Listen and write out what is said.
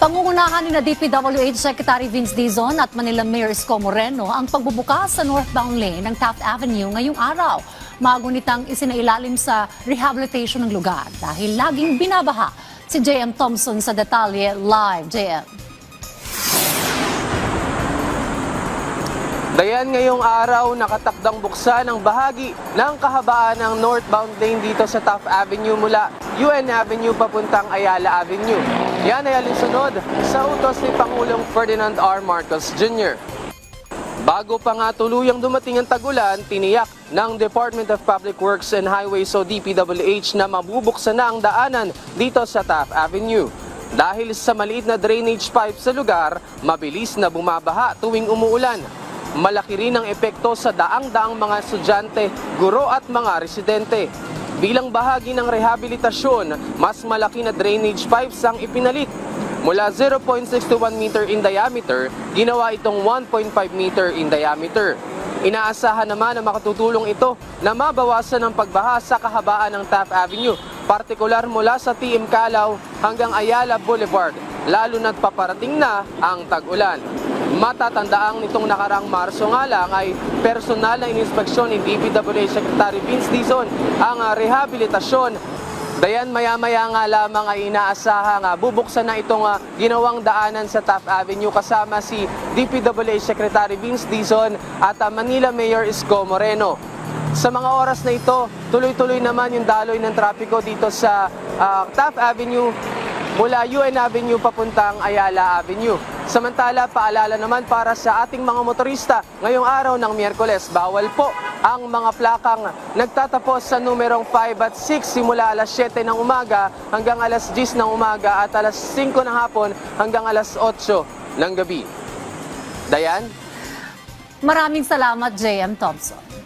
Pangungunahan ni na DPWH Secretary Vince Dizon at Manila Mayor Isko Moreno ang pagbubukas sa northbound lane ng Taft Avenue ngayong araw. Magunitang isinailalim sa rehabilitation ng lugar dahil laging binabaha. Si JM Thompson sa detalye live. JM. Dayan, ngayong araw nakatakdang buksan ang bahagi ng kahabaan ng northbound lane dito sa Taft Avenue mula UN Avenue papuntang Ayala Avenue. Yan ay alinsunod sa utos ni Pangulong Ferdinand R. Marcos Jr. Bago pa nga tuluyang dumating ang tag-ulan, tiniyak ng Department of Public Works and Highways o DPWH na mabubuksan na ang daanan dito sa Taft Avenue. Dahil sa maliit na drainage pipe sa lugar, mabilis na bumabaha tuwing umuulan. Malaki rin ang epekto sa daang-daang mga estudyante, guro at mga residente. Bilang bahagi ng rehabilitasyon, mas malaki na drainage pipes ang ipinalit. Mula 0.621 meter in diameter, ginawa itong 1.5 meter in diameter. Inaasahan naman na makatutulong ito na mabawasan ang pagbaha sa kahabaan ng Taft Avenue, partikular mula sa TM Calaw hanggang Ayala Boulevard, lalo na't paparating na ang tag-ulan. Matatandaang nitong nakarang Marso nga lang ay personal na ininspeksyon ni DPWH Secretary Vince Dizon ang rehabilitasyon. Dayan, maya-maya nga lamang ay inaasahang bubuksan na itong ginawang daanan sa Taft Avenue kasama si DPWH Secretary Vince Dizon at Manila Mayor Isko Moreno. Sa mga oras na ito, tuloy-tuloy naman yung daloy ng trapiko dito sa Taft Avenue mula UN Avenue papuntang Ayala Avenue. Samantala, paalala naman para sa ating mga motorista, ngayong araw ng Miyerkules, bawal po ang mga plakang nagtatapos sa numerong 5 at 6 simula alas 7 ng umaga hanggang alas 10 ng umaga at alas 5 ng hapon hanggang alas 8 ng gabi. Dayan? Maraming salamat, JM Thompson.